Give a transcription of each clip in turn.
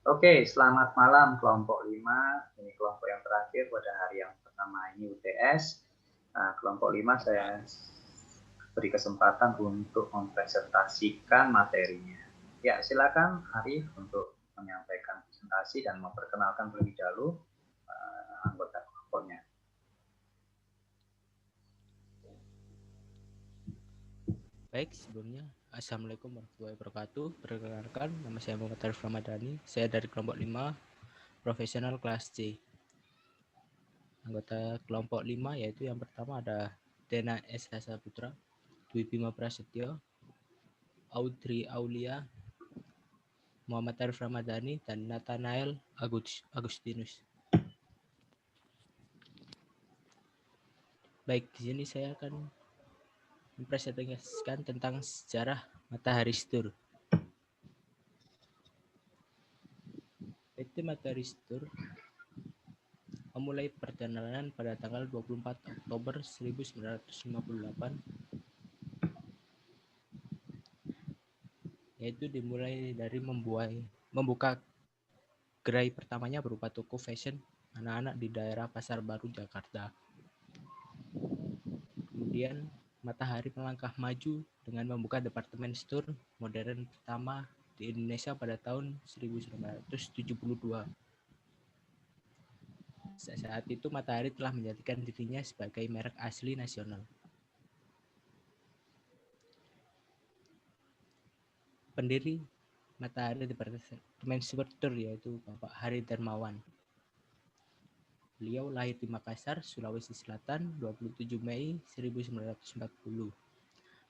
Oke, selamat malam kelompok 5. Ini kelompok yang terakhir pada hari yang pertama ini UTS. Nah, kelompok 5 saya beri kesempatan untuk mempresentasikan materinya. Ya, silakan Arif untuk menyampaikan presentasi dan memperkenalkan terlebih dahulu anggota kelompoknya. Baik, sebelumnya Assalamualaikum warahmatullahi wabarakatuh. Perkenalkan, nama saya Muhammad Arif Ramadhani. Saya dari kelompok 5, profesional kelas C. Anggota kelompok 5 yaitu yang pertama ada Dena S. Saputra, Dwi Bima Prasetyo, Audrey Aulia, Muhammad Arif Ramadhani, dan Nathanael Agustinus. Baik, di sini saya akan mempresentasikan tentang sejarah matahari Stur. PT Matahari Stur memulai perjalanan pada tanggal 24 Oktober 1958, yaitu dimulai dari membuka gerai pertamanya berupa toko fashion anak-anak di daerah Pasar Baru, Jakarta. Kemudian Matahari melangkah maju dengan membuka departemen store modern pertama di Indonesia pada tahun 1972. Saat itu Matahari telah menjadikan dirinya sebagai merek asli nasional. Pendiri Matahari Departemen Store yaitu Bapak Hari Darmawan. Beliau lahir di Makassar, Sulawesi Selatan 27 Mei 1940.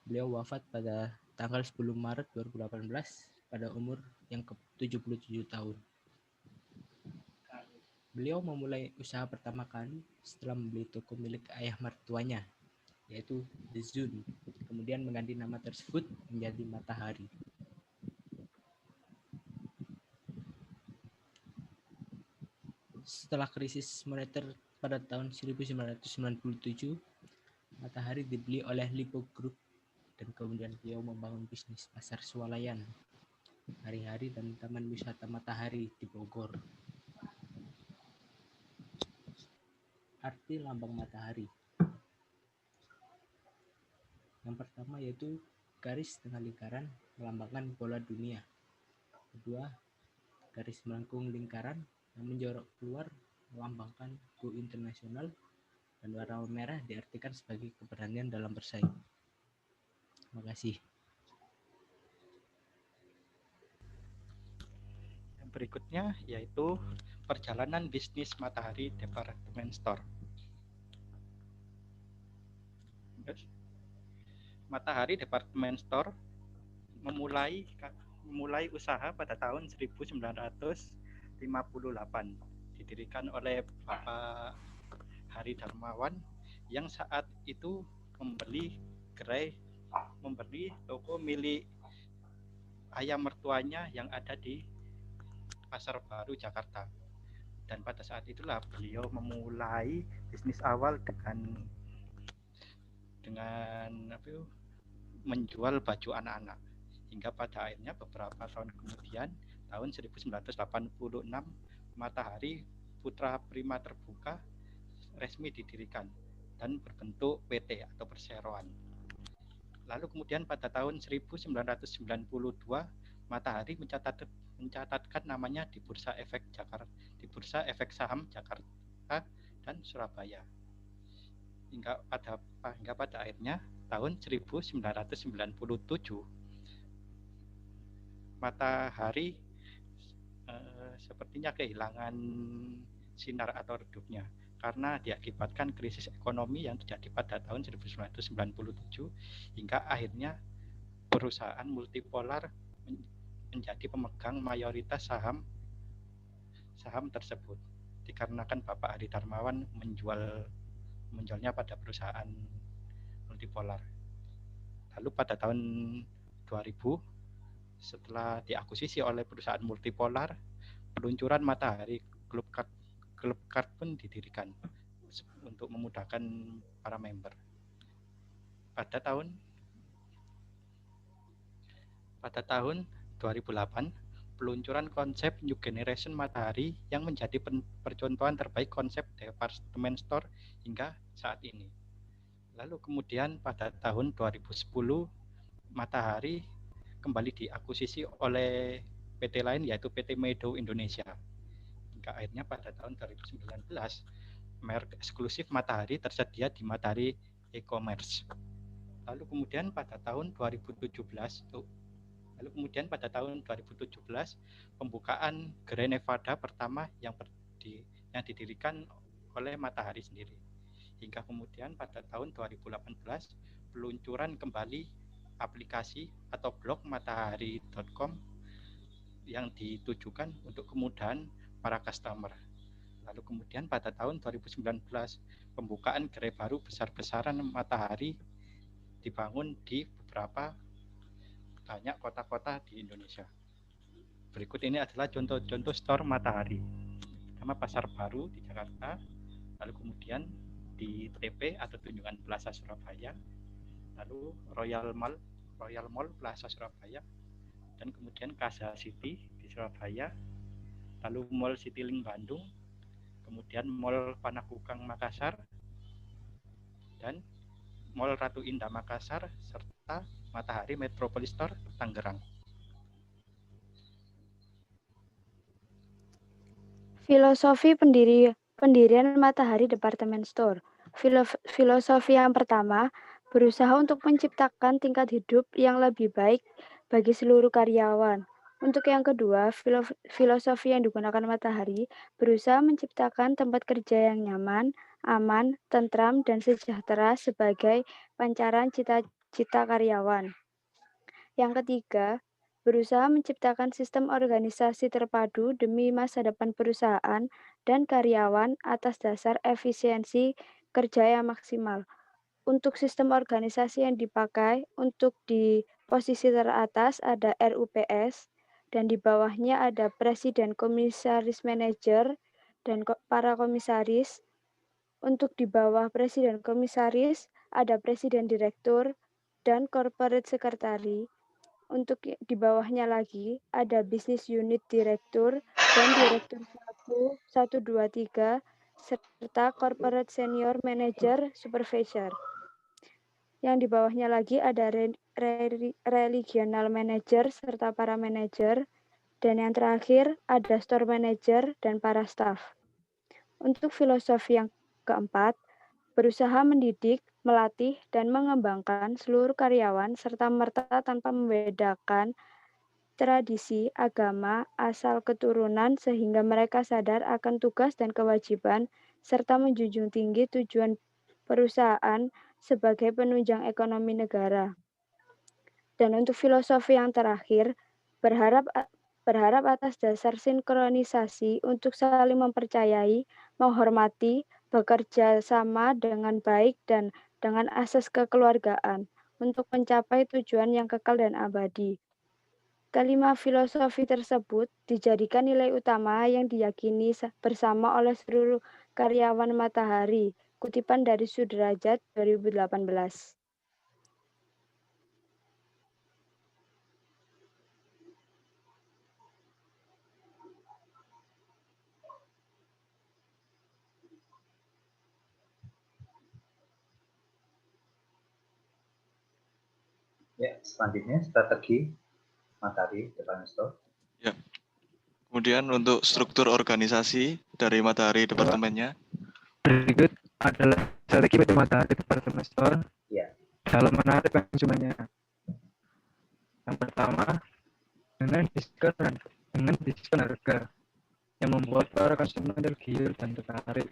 Beliau wafat pada tanggal 10 Maret 2018 pada umur yang ke-77 tahun. Beliau memulai usaha pertama kali setelah membeli toko milik ayah mertuanya, yaitu The Zone. Kemudian mengganti nama tersebut menjadi Matahari. Setelah krisis moneter pada tahun 1997, Matahari dibeli oleh Lipo Group dan kemudian beliau membangun bisnis pasar swalayan, hari-hari dan taman wisata Matahari di Bogor. Arti lambang matahari. Yang pertama yaitu garis tengah lingkaran melambangkan bola dunia. Kedua, garis melengkung lingkaran yang menjorok keluar melambangkan go internasional, dan warna merah diartikan sebagai keberanian dalam bersaing. Terima kasih. Yang berikutnya yaitu perjalanan bisnis Matahari Department Store. Matahari Department Store memulai usaha pada tahun 1958. Didirikan oleh Bapak Hari Darmawan yang saat itu membeli toko milik ayah mertuanya yang ada di Pasar Baru, Jakarta. Dan pada saat itulah beliau memulai bisnis awal dengan menjual baju anak-anak, hingga pada akhirnya beberapa tahun kemudian tahun 1986 Matahari Putra Prima Terbuka resmi didirikan dan berbentuk PT atau perseroan. Lalu kemudian pada tahun 1992 Matahari mencatatkan namanya di Bursa Efek Saham Jakarta dan Surabaya. Hingga pada akhirnya tahun 1997 Matahari sepertinya kehilangan sinar atau redupnya karena diakibatkan krisis ekonomi yang terjadi pada tahun 1997, hingga akhirnya perusahaan multipolar menjadi pemegang mayoritas saham tersebut, dikarenakan Bapak Hari Darmawan menjualnya pada perusahaan multipolar. Lalu pada tahun 2000 setelah diakuisisi oleh perusahaan multipolar, peluncuran Matahari Club Card pun didirikan untuk memudahkan para member. Pada tahun 2008 peluncuran konsep New Generation Matahari yang menjadi percontohan terbaik konsep department store hingga saat ini. Lalu kemudian pada tahun 2010 Matahari kembali diakuisisi oleh PT lain yaitu PT Meadow Indonesia. Hingga akhirnya pada tahun 2019 merek eksklusif Matahari tersedia di Matahari e-commerce. Lalu kemudian pada tahun 2017 pembukaan Gerai Nevada pertama yang didirikan oleh Matahari sendiri. Hingga kemudian pada tahun 2018 peluncuran kembali aplikasi atau blog matahari.com yang ditujukan untuk kemudahan para customer. Lalu kemudian pada tahun 2019 pembukaan gerai baru besar-besaran Matahari dibangun di beberapa banyak kota-kota di Indonesia. Berikut ini adalah contoh-contoh store Matahari. Pertama Pasar Baru di Jakarta, lalu kemudian di TP atau Tunjungan Plaza Surabaya, lalu Royal Mall Plaza Surabaya, dan kemudian Casa City di Surabaya, lalu Mall Citylink Bandung, kemudian Mall Panakukang Makassar, dan Mall Ratu Indah Makassar, serta Matahari Metropolis Store Tangerang. Filosofi pendirian Matahari Department Store. Filosofi yang pertama, berusaha untuk menciptakan tingkat hidup yang lebih baik bagi seluruh karyawan. Untuk yang kedua, filosofi yang digunakan Matahari berusaha menciptakan tempat kerja yang nyaman, aman, tentram, dan sejahtera sebagai pancaran cita-cita karyawan. Yang ketiga, berusaha menciptakan sistem organisasi terpadu demi masa depan perusahaan dan karyawan atas dasar efisiensi kerja yang maksimal. Untuk sistem organisasi yang dipakai untuk di posisi teratas ada RUPS, dan di bawahnya ada Presiden Komisaris Manajer dan para komisaris. Untuk di bawah Presiden Komisaris ada Presiden Direktur dan Corporate Secretary. Untuk di bawahnya lagi ada Business Unit Direktur dan Direktur 1, 2, 3 serta Corporate Senior Manager Supervisor. Yang di bawahnya lagi ada Regional Manager serta para manajer, dan yang terakhir ada Store Manager dan para staff. Untuk filosofi yang keempat, berusaha mendidik, melatih, dan mengembangkan seluruh karyawan serta merta tanpa membedakan tradisi, agama, asal keturunan sehingga mereka sadar akan tugas dan kewajiban serta menjunjung tinggi tujuan perusahaan sebagai penunjang ekonomi negara. Dan untuk filosofi yang terakhir, berharap atas dasar sinkronisasi untuk saling mempercayai, menghormati, bekerja sama dengan baik dan dengan asas kekeluargaan untuk mencapai tujuan yang kekal dan abadi. Kelima filosofi tersebut dijadikan nilai utama yang diyakini bersama oleh seluruh karyawan Matahari. Kutipan dari Sudrajat 2018. Ya, selanjutnya strategi Matahari Department Store. Ya. Kemudian untuk struktur organisasi dari Matahari Departemennya. Berikut adalah strategi PT Matahari Department Store Ya. dalam menarik konsumennya. Yang pertama, dengan diskon harga yang membuat para konsumen tergiur dan tertarik.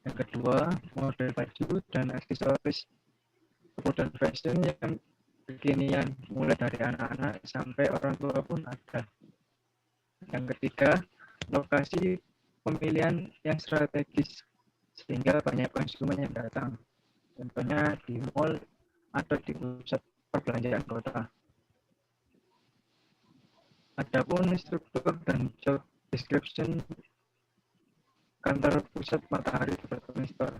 Yang kedua, model baju dan aksesoris kemudian fashion yang kekinian, mulai dari anak-anak sampai orang tua pun ada. Yang ketiga, lokasi pemilihan yang strategis sehingga banyak konsumen yang datang, contohnya di mall atau di pusat perbelanjaan kota. Adapun struktur dan job description kantor pusat Matahari Department Store.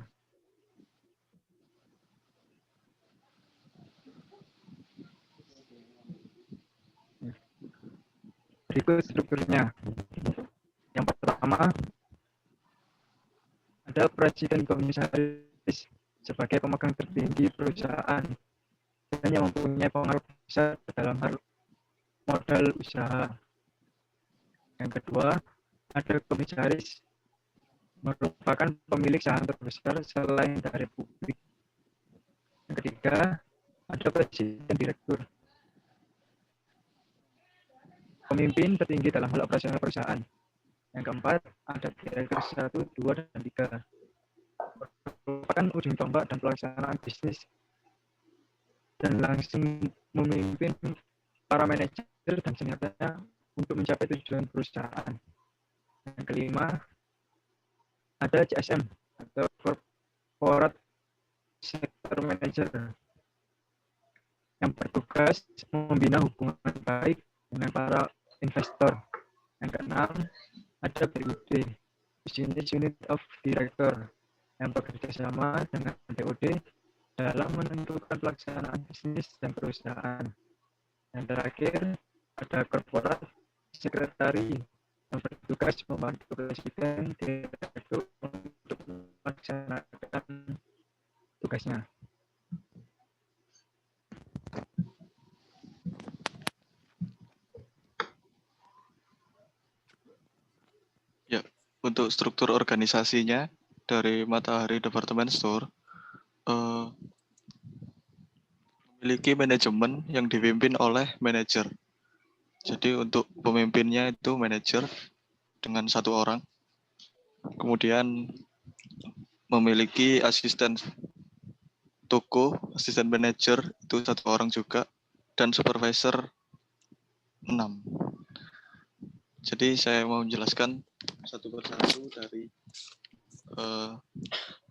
Berikut strukturnya. Yang pertama, ada presiden komisaris sebagai pemegang tertinggi perusahaan dan yang mempunyai pengaruh besar dalam hal modal usaha. Yang kedua, ada komisaris merupakan pemilik saham terbesar selain dari publik. Yang ketiga, ada presiden direktur, pemimpin tertinggi dalam hal operasional perusahaan. Yang keempat, ada direktur 1, 2, dan 3. Merupakan ujung tombak dan pelaksanaan bisnis dan langsung memimpin para manajer dan seniornya untuk mencapai tujuan perusahaan. Yang kelima, ada CSM atau Corporate Sector Manager yang bertugas membina hubungan baik dengan para investor. Yang keenam, ada BUD, Business Unit of Director, yang bekerja sama dengan BOD dalam menentukan pelaksanaan bisnis dan perusahaan. Yang terakhir, ada Corporate Secretary yang bertugas membantu presiden direktur untuk melaksanakan tugasnya. Ya, untuk struktur organisasinya dari Matahari Department Store memiliki manajemen yang dipimpin oleh manajer. Jadi untuk pemimpinnya itu manajer dengan 1 orang. Kemudian memiliki asisten toko, asisten manajer itu 1 orang juga, dan supervisor 6. Jadi saya mau menjelaskan satu persatu dari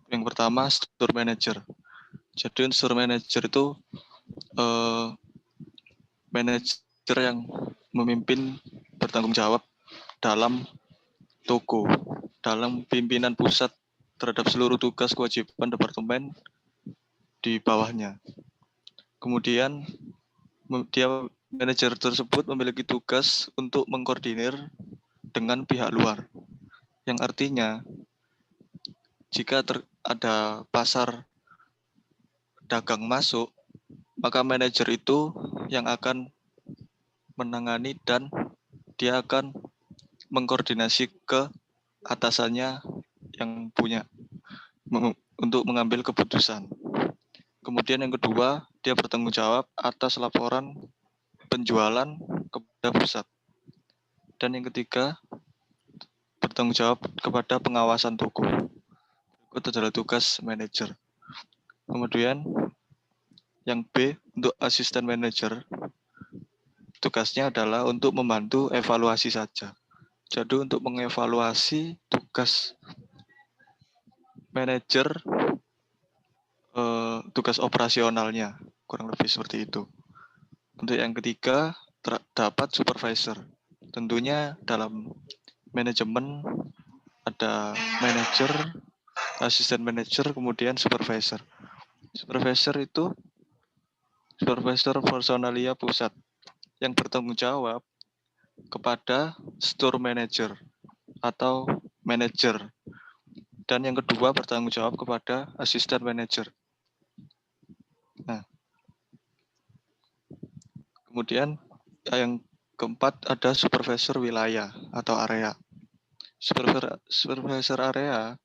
yang pertama store manager. Jadi store manager itu manajer yang memimpin, bertanggung jawab dalam toko, dalam pimpinan pusat terhadap seluruh tugas kewajiban departemen di bawahnya. Kemudian dia manajer tersebut memiliki tugas untuk mengkoordinir dengan pihak luar, yang artinya jika ada pasar dagang masuk, maka manajer itu yang akan menangani dan dia akan mengkoordinasi ke atasannya yang punya untuk mengambil keputusan. Kemudian yang kedua, dia bertanggung jawab atas laporan penjualan kepada pusat. Dan yang ketiga, bertanggung jawab kepada pengawasan toko. Itu adalah tugas manajer. Kemudian yang B, untuk asisten manajer, tugasnya adalah untuk membantu evaluasi saja. Jadi untuk mengevaluasi tugas manajer, tugas operasionalnya, kurang lebih seperti itu. Untuk yang ketiga, terdapat supervisor. Tentunya dalam manajemen ada manajer, asisten manajer, kemudian supervisor. Supervisor itu supervisor personalia pusat yang bertanggung jawab kepada store manager atau manager. Dan yang kedua bertanggung jawab kepada asisten manager. Nah, kemudian yang keempat ada supervisor wilayah atau area. Supervisor area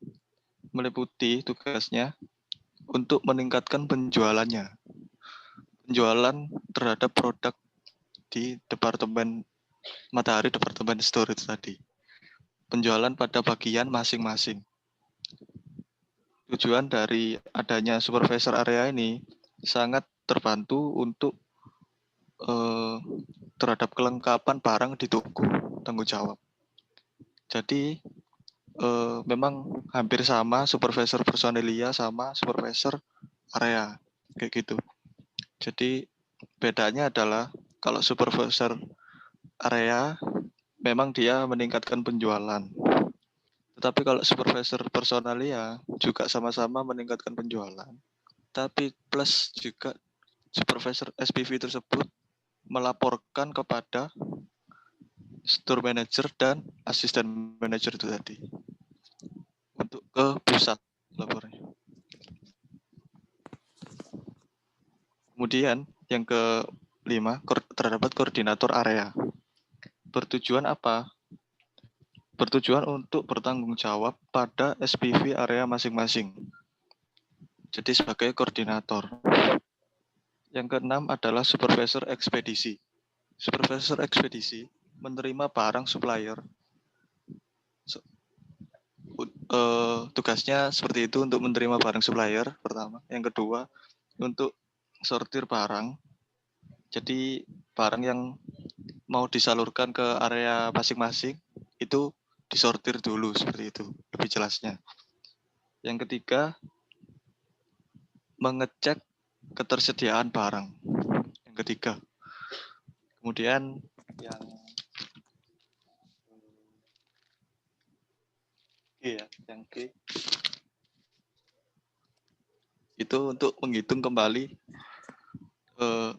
meliputi tugasnya untuk meningkatkan penjualannya. Penjualan terhadap produk di departemen Matahari Department Store itu tadi. Penjualan pada bagian masing-masing. Tujuan dari adanya supervisor area ini sangat terbantu untuk terhadap kelengkapan barang di toko, tanggung jawab. Jadi memang hampir sama supervisor personalia sama supervisor area, kayak gitu. Jadi bedanya adalah kalau supervisor area memang dia meningkatkan penjualan. Tetapi kalau supervisor personalia juga sama-sama meningkatkan penjualan. Tapi plus juga supervisor SPV tersebut melaporkan kepada store manager dan asisten manager itu tadi. Untuk ke pusat lapornya. Kemudian yang kelima, terdapat koordinator area. Bertujuan apa? Bertujuan untuk bertanggung jawab pada SPV area masing-masing. Jadi sebagai koordinator. Yang keenam adalah supervisor ekspedisi. Supervisor ekspedisi menerima barang supplier. Tugasnya seperti itu untuk menerima barang supplier pertama. Yang kedua untuk sortir barang. Jadi barang yang mau disalurkan ke area masing-masing itu disortir dulu seperti itu lebih jelasnya. Yang ketiga mengecek ketersediaan barang. Yang ketiga. Kemudian yang yang G itu untuk menghitung kembali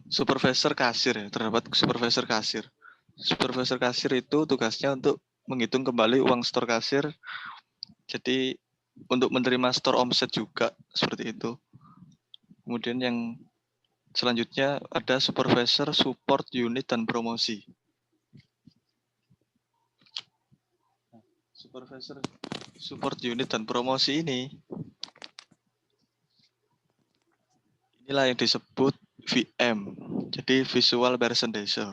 supervisor kasir ya, terdapat supervisor kasir. Supervisor kasir itu tugasnya untuk menghitung kembali uang store kasir. Jadi untuk menerima store omset juga seperti itu. Kemudian yang selanjutnya ada supervisor support unit dan promosi. Supervisor support unit dan promosi inilah yang disebut VM. Jadi visual merchandiser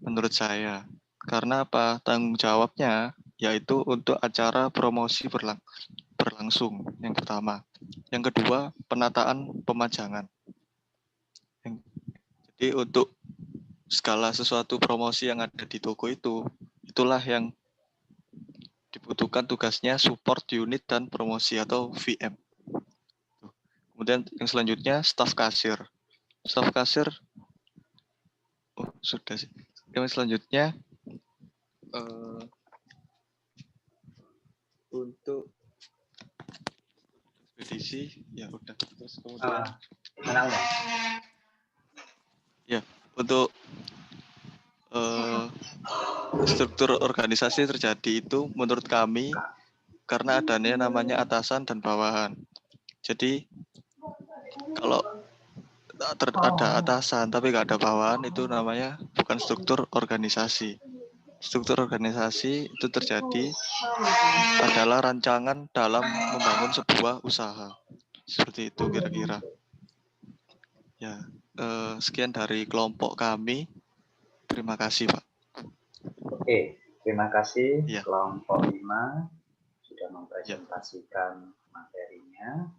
menurut saya. Karena apa? Tanggung jawabnya yaitu untuk acara promosi berlangsung yang pertama. Yang kedua, penataan pemajangan. Jadi untuk segala sesuatu promosi yang ada di toko itulah yang dibutuhkan tugasnya support unit dan promosi atau VM. Kemudian yang selanjutnya staf kasir. Staf kasir, sudah sih. Yang selanjutnya untuk ekspedisi ya udah. Terus kemudian ya untuk struktur organisasi terjadi itu menurut kami karena adanya namanya atasan dan bawahan. Jadi kalau ada atasan tapi nggak ada bawahan itu namanya bukan struktur organisasi. Struktur organisasi itu terjadi adalah rancangan dalam membangun sebuah usaha. Seperti itu kira-kira. Ya, sekian dari kelompok kami. Terima kasih, Pak. Oke, terima kasih Ya. kelompok 5 sudah mempresentasikan materinya.